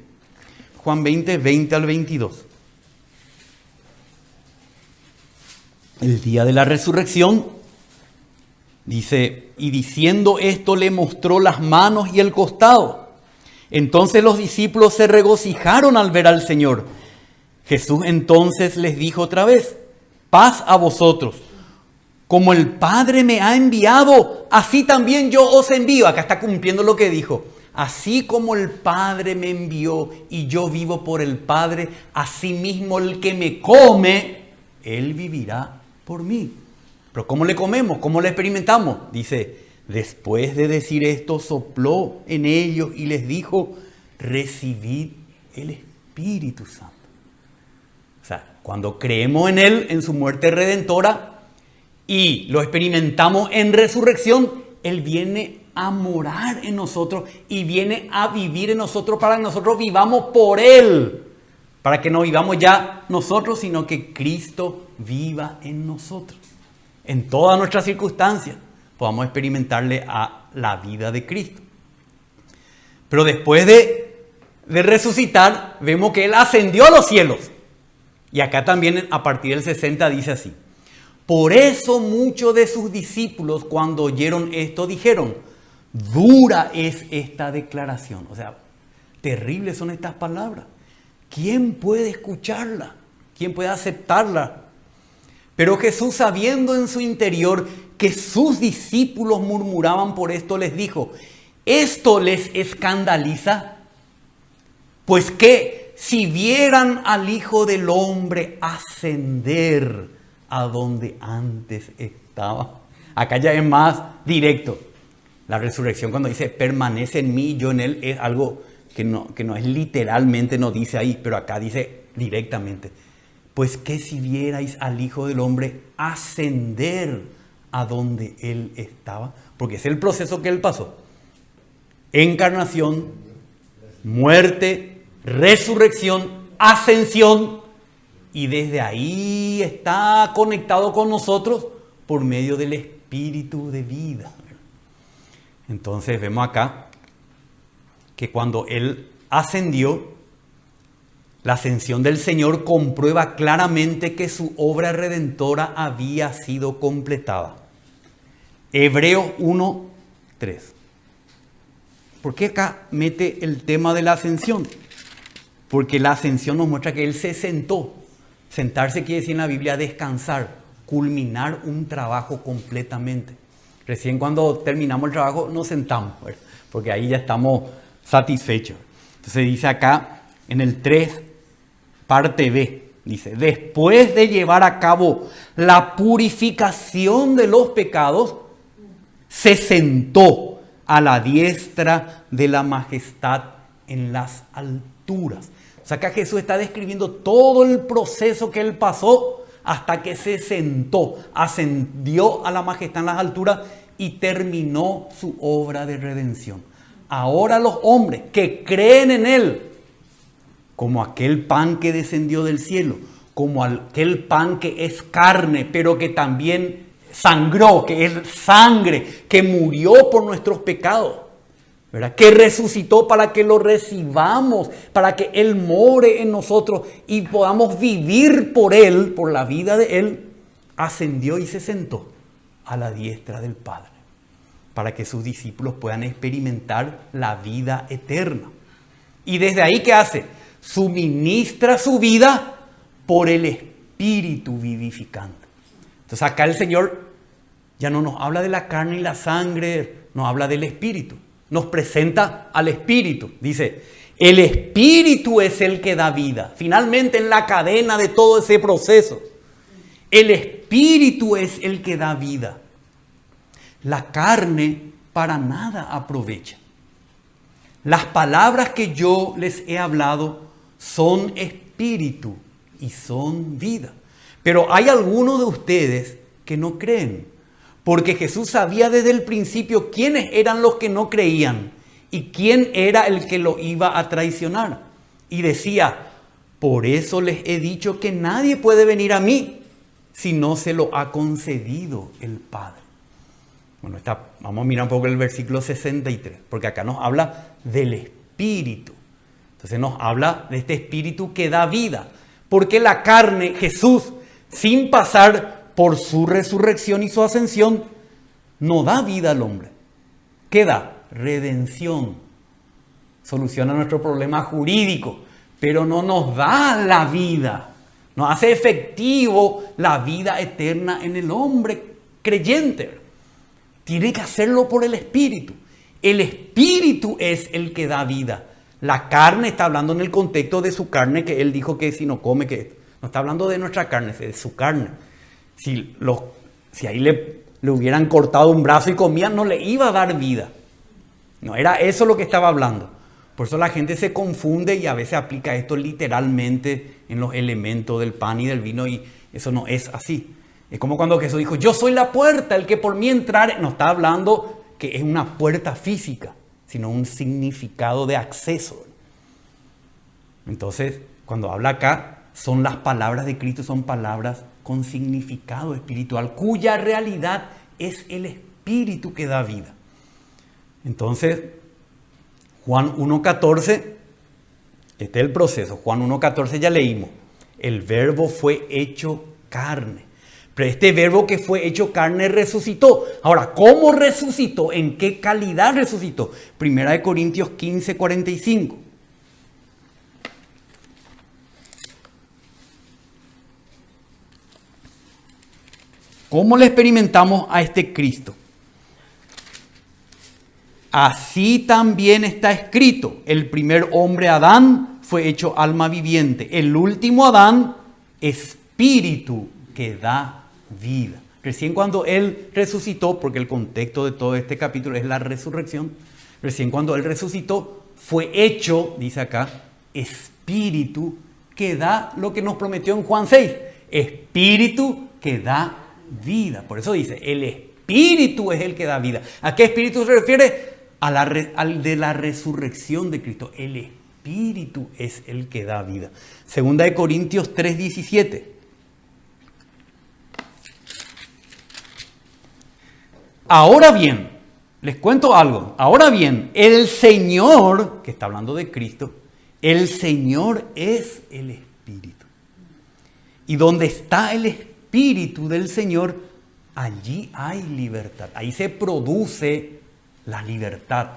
Juan 20, 20 al 22. El día de la resurrección, dice, y diciendo esto le mostró las manos y el costado. Entonces los discípulos se regocijaron al ver al Señor. Jesús entonces les dijo otra vez, paz a vosotros. Como el Padre me ha enviado, así también yo os envío. Acá está cumpliendo lo que dijo. Así como el Padre me envió y yo vivo por el Padre, así mismo el que me come, Él vivirá por mí. Pero ¿cómo le comemos? ¿Cómo le experimentamos? Dice, después de decir esto, sopló en ellos y les dijo, recibid el Espíritu Santo. O sea, cuando creemos en Él, en su muerte redentora, y lo experimentamos en resurrección, Él viene a morar en nosotros y viene a vivir en nosotros para que nosotros vivamos por Él. Para que no vivamos ya nosotros, sino que Cristo viva en nosotros. En todas nuestras circunstancias podamos experimentarle a la vida de Cristo. Pero después de resucitar, vemos que Él ascendió a los cielos. Y acá también a partir del 60 dice así. Por eso muchos de sus discípulos cuando oyeron esto dijeron, dura es esta declaración. O sea, terribles son estas palabras. ¿Quién puede escucharla? ¿Quién puede aceptarla? Pero Jesús, sabiendo en su interior que sus discípulos murmuraban por esto, les dijo, ¿esto les escandaliza? Pues que si vieran al Hijo del Hombre ascender a donde antes estaba. Acá ya es más directo. La resurrección cuando dice permanece en mí y yo en él es algo que no es literalmente, no dice ahí, pero acá dice directamente. Pues que si vierais al Hijo del Hombre ascender a donde Él estaba, porque es el proceso que Él pasó. encarnación, muerte, resurrección, ascensión, y desde ahí está conectado con nosotros por medio del Espíritu de vida. Entonces vemos acá que cuando Él ascendió, la ascensión del Señor comprueba claramente que su obra redentora había sido completada. Hebreos 1:3. ¿Por qué acá mete el tema de la ascensión? Porque la ascensión nos muestra que Él se sentó. Sentarse quiere decir en la Biblia descansar, culminar un trabajo completamente. Recién cuando terminamos el trabajo nos sentamos, ¿verdad? Porque ahí ya estamos satisfechos. Entonces dice acá en el 3, parte B, dice, después de llevar a cabo la purificación de los pecados, se sentó a la diestra de la majestad en las alturas. O sea, acá Jesús está describiendo todo el proceso que Él pasó hasta que se sentó, ascendió a la majestad en las alturas y terminó su obra de redención. Ahora los hombres que creen en Él, como aquel pan que descendió del cielo, como aquel pan que es carne, pero que también sangró, que es sangre, que murió por nuestros pecados, ¿verdad? Que resucitó para que lo recibamos, para que Él more en nosotros y podamos vivir por Él, por la vida de Él, ascendió y se sentó a la diestra del Padre, para que sus discípulos puedan experimentar la vida eterna. Y desde ahí, ¿qué hace? Suministra su vida por el Espíritu vivificante. Entonces acá el Señor ya no nos habla de la carne y la sangre, nos habla del Espíritu. Nos presenta al Espíritu. Dice, el Espíritu es el que da vida. Finalmente en la cadena de todo ese proceso, el Espíritu es el que da vida. La carne para nada aprovecha. Las palabras que yo les he hablado son espíritu y son vida. Pero hay algunos de ustedes que no creen, porque Jesús sabía desde el principio quiénes eran los que no creían y quién era el que lo iba a traicionar. Y decía, por eso les he dicho que nadie puede venir a mí si no se lo ha concedido el Padre. Bueno, vamos a mirar un poco el versículo 63, porque acá nos habla del Espíritu. Entonces nos habla de este Espíritu que da vida. Porque la carne, Jesús, sin pasar por su resurrección y su ascensión, no da vida al hombre. ¿Qué da? Redención. Soluciona nuestro problema jurídico, pero no nos da la vida. Nos hace efectivo la vida eterna en el hombre creyente. Tiene que hacerlo por el Espíritu. El Espíritu es el que da vida. La carne está hablando en el contexto de su carne, que Él dijo que si no come, que no está hablando de nuestra carne, es de su carne. Si ahí le hubieran cortado un brazo y comían, no le iba a dar vida. No era eso lo que estaba hablando. Por eso la gente se confunde y a veces aplica esto literalmente en los elementos del pan y del vino, y eso no es así. Es como cuando Jesús dijo, yo soy la puerta, el que por mí entrare. No está hablando que es una puerta física, sino un significado de acceso. Entonces, cuando habla acá, son las palabras de Cristo, son palabras con significado espiritual, cuya realidad es el Espíritu que da vida. Entonces, Juan 1:14, este es el proceso. Juan 1:14 ya leímos. El verbo fue hecho carne. Pero este verbo que fue hecho carne resucitó. Ahora, ¿cómo resucitó? ¿En qué calidad resucitó? 1 Corintios 15:45. ¿Cómo le experimentamos a este Cristo? Así también está escrito. El primer hombre, Adán, fue hecho alma viviente. El último Adán, espíritu que da vida. Recién cuando Él resucitó, porque el contexto de todo este capítulo es la resurrección, recién cuando Él resucitó, fue hecho, dice acá, espíritu que da lo que nos prometió en Juan 6. Espíritu que da vida. Por eso dice, el espíritu es el que da vida. ¿A qué espíritu se refiere? al de la resurrección de Cristo. El Espíritu es el que da vida. Segunda de Corintios 3:17. Ahora bien, les cuento algo. Ahora bien, el Señor, que está hablando de Cristo, el Señor es el Espíritu. Y donde está el Espíritu del Señor, allí hay libertad. Ahí se produce la libertad.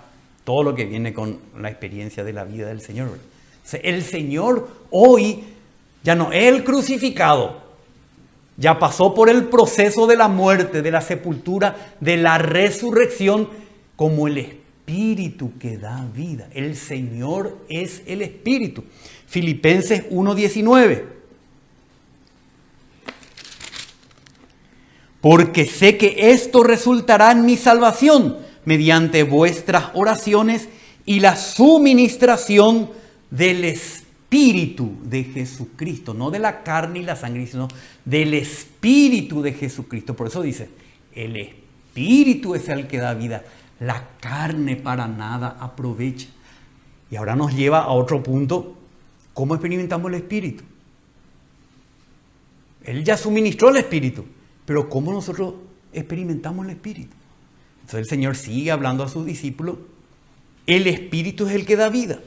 Todo lo que viene con la experiencia de la vida del Señor. O sea, el Señor hoy ya no es el crucificado. Ya pasó por el proceso de la muerte, de la sepultura, de la resurrección, como el Espíritu que da vida. El Señor es el Espíritu. Filipenses 1:19. Porque sé que esto resultará en mi salvación mediante vuestras oraciones y la suministración del Espíritu de Jesucristo. No de la carne y la sangre, sino del Espíritu de Jesucristo. Por eso dice, el Espíritu es el que da vida. La carne para nada aprovecha. Y ahora nos lleva a otro punto. ¿Cómo experimentamos el Espíritu? Él ya suministró el Espíritu. Pero ¿cómo nosotros experimentamos el Espíritu? Entonces el Señor sigue hablando a sus discípulos. El Espíritu es el que da vida.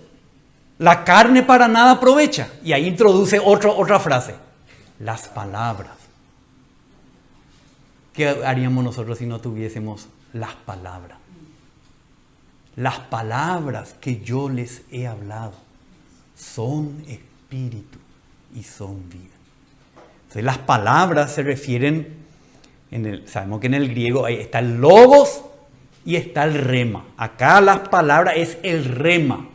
La carne para nada aprovecha. Y ahí introduce otra frase. Las palabras. ¿Qué haríamos nosotros si no tuviésemos las palabras? Las palabras que yo les he hablado son espíritu y son vida. Entonces las palabras se refieren, sabemos que en el griego ahí está el logos y está el rema. Acá las palabras es el rema.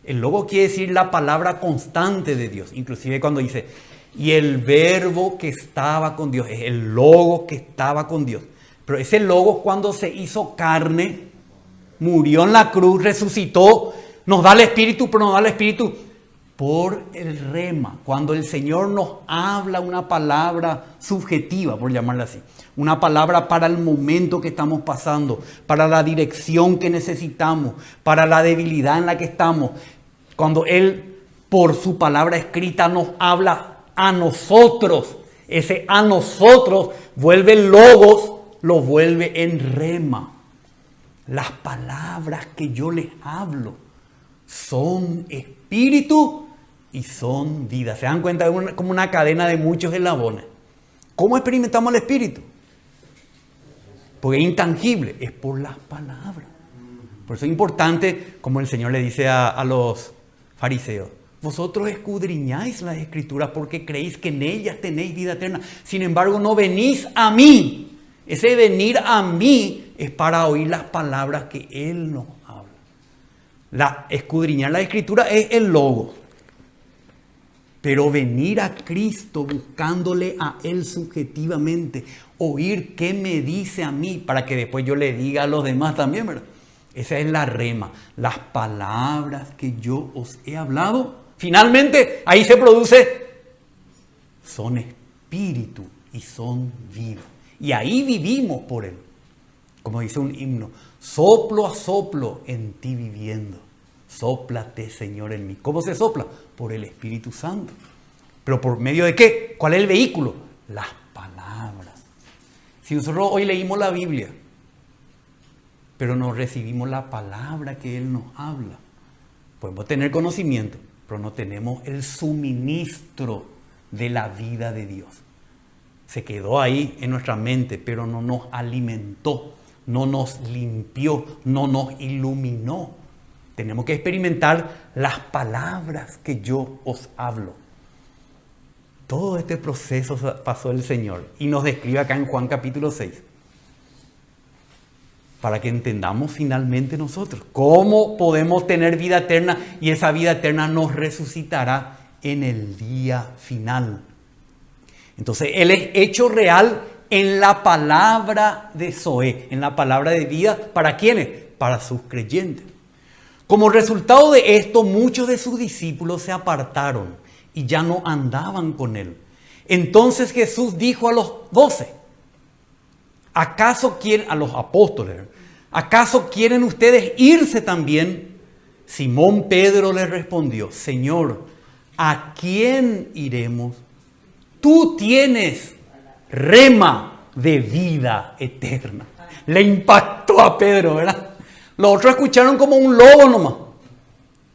El logos quiere decir la palabra constante de Dios. Inclusive cuando dice, y el verbo que estaba con Dios, es el logos que estaba con Dios. Pero ese logos cuando se hizo carne, murió en la cruz, resucitó, nos da el Espíritu, pero nos da el Espíritu por el rema. Cuando el Señor nos habla una palabra subjetiva, por llamarla así, una palabra para el momento que estamos pasando, para la dirección que necesitamos, para la debilidad en la que estamos. Cuando Él, por su palabra escrita, nos habla a nosotros, ese a nosotros vuelve logos, lo vuelve en rema. Las palabras que yo les hablo son espíritu y son vida. ¿Se dan cuenta? Es como una cadena de muchos eslabones. ¿Cómo experimentamos el espíritu? Porque es intangible, es por las palabras. Por eso es importante, como el Señor le dice a los fariseos, vosotros escudriñáis las escrituras porque creéis que en ellas tenéis vida eterna. Sin embargo, no venís a mí. Ese venir a mí es para oír las palabras que Él nos habla. Escudriñar la escritura es el logo. Pero venir a Cristo buscándole a Él subjetivamente, oír qué me dice a mí para que después yo le diga a los demás también, ¿verdad? Esa es la rema. Las palabras que yo os he hablado, finalmente ahí se produce, son espíritu y son vida. Y ahí vivimos por Él. Como dice un himno, soplo a soplo en ti viviendo. Sóplate, Señor, en mí. ¿Cómo se sopla? Por el Espíritu Santo. ¿Pero por medio de qué? ¿Cuál es el vehículo? Las palabras. Si nosotros hoy leímos la Biblia, pero no recibimos la palabra que Él nos habla, podemos tener conocimiento, pero no tenemos el suministro de la vida de Dios. Se quedó ahí en nuestra mente, pero no nos alimentó, no nos limpió, no nos iluminó. Tenemos que experimentar las palabras que yo os hablo. Todo este proceso pasó el Señor y nos describe acá en Juan capítulo 6. Para que entendamos finalmente nosotros cómo podemos tener vida eterna y esa vida eterna nos resucitará en el día final. Entonces, Él es hecho real en la palabra de Zoé, en la palabra de vida. ¿Para quiénes? Para sus creyentes. Como resultado de esto, muchos de sus discípulos se apartaron y ya no andaban con Él. Entonces Jesús dijo a los 12, ¿acaso quieren, a los apóstoles, ¿Acaso quieren ustedes irse también? Simón Pedro le respondió, Señor, ¿a quién iremos? Tú tienes rema de vida eterna. Le impactó a Pedro, ¿verdad? Los otros escucharon como un logo nomás.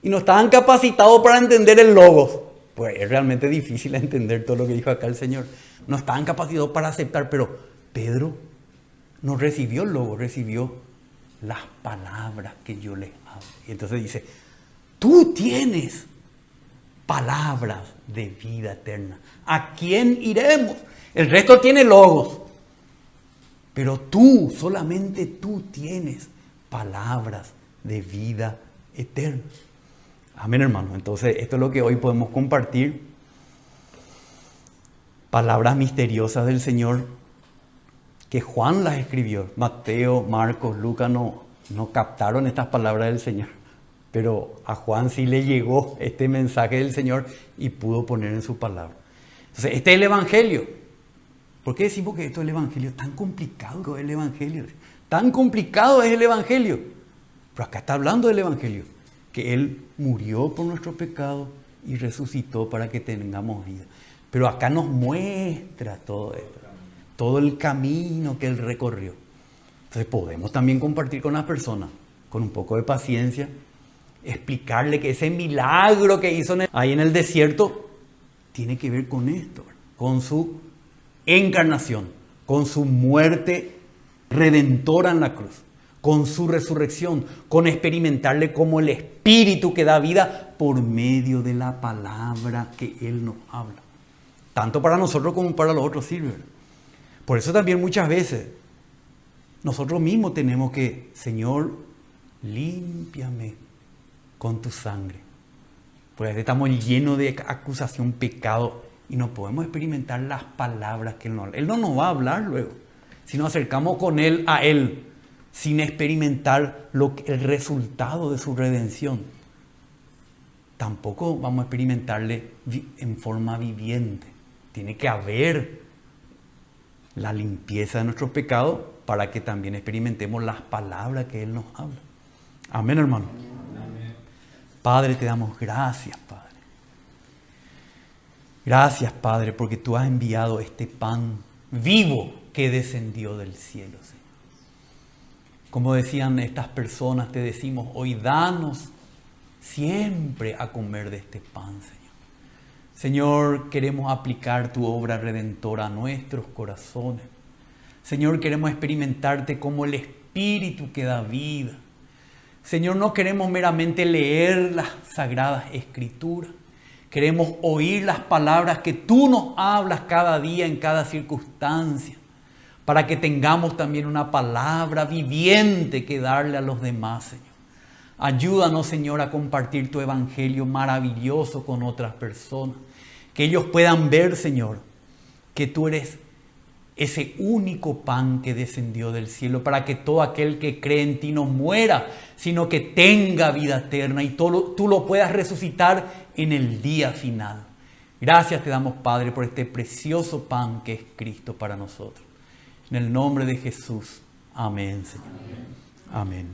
Y no estaban capacitados para entender el logos. Pues es realmente difícil entender todo lo que dijo acá el Señor. No estaban capacitados para aceptar, pero Pedro no recibió el logo, recibió las palabras que yo les hablo. Y entonces dice, tú tienes palabras de vida eterna. ¿A quién iremos? El resto tiene logos. Pero tú, solamente tú tienes palabras de vida eterna. Amén, hermano. Entonces, esto es lo que hoy podemos compartir. Palabras misteriosas del Señor que Juan las escribió. Mateo, Marcos, Lucas no captaron estas palabras del Señor. Pero a Juan sí le llegó este mensaje del Señor y pudo poner en su palabra. Entonces, este es el Evangelio. ¿Por qué decimos que esto es el Evangelio? Tan complicado es el Evangelio. Tan complicado es el Evangelio. Pero acá está hablando del Evangelio. Que Él murió por nuestro pecado y resucitó para que tengamos vida. Pero acá nos muestra todo esto. Todo el camino que Él recorrió. Entonces podemos también compartir con las personas, con un poco de paciencia, explicarle que ese milagro que hizo ahí en el desierto tiene que ver con esto, con su encarnación, con su muerte redentora en la cruz, con su resurrección, con experimentarle como el Espíritu que da vida por medio de la palabra que Él nos habla. Tanto para nosotros como para los otros sirve. Por eso también muchas veces nosotros mismos tenemos que, Señor, límpiame con tu sangre. Pues estamos llenos de acusación, pecado, y no podemos experimentar las palabras que Él nos habla. Él no nos va a hablar luego, si nos acercamos con Él a Él, sin experimentar el resultado de su redención. Tampoco vamos a experimentarle en forma viviente. Tiene que haber la limpieza de nuestros pecados para que también experimentemos las palabras que Él nos habla. Amén, hermano. Amén. Padre, te damos gracias, Padre. Gracias, Padre, porque tú has enviado este pan vivo que descendió del cielo, Señor. Como decían estas personas, te decimos hoy, danos siempre a comer de este pan, Señor. Señor, queremos aplicar tu obra redentora a nuestros corazones. Señor, queremos experimentarte como el Espíritu que da vida. Señor, no queremos meramente leer las sagradas escrituras. Queremos oír las palabras que tú nos hablas cada día, en cada circunstancia, para que tengamos también una palabra viviente que darle a los demás, Señor. Ayúdanos, Señor, a compartir tu evangelio maravilloso con otras personas. Que ellos puedan ver, Señor, que tú eres ese único pan que descendió del cielo para que todo aquel que cree en ti no muera, sino que tenga vida eterna y tú lo puedas resucitar en el día final. Gracias te damos, Padre, por este precioso pan que es Cristo para nosotros. En el nombre de Jesús. Amén, Señor. Amén.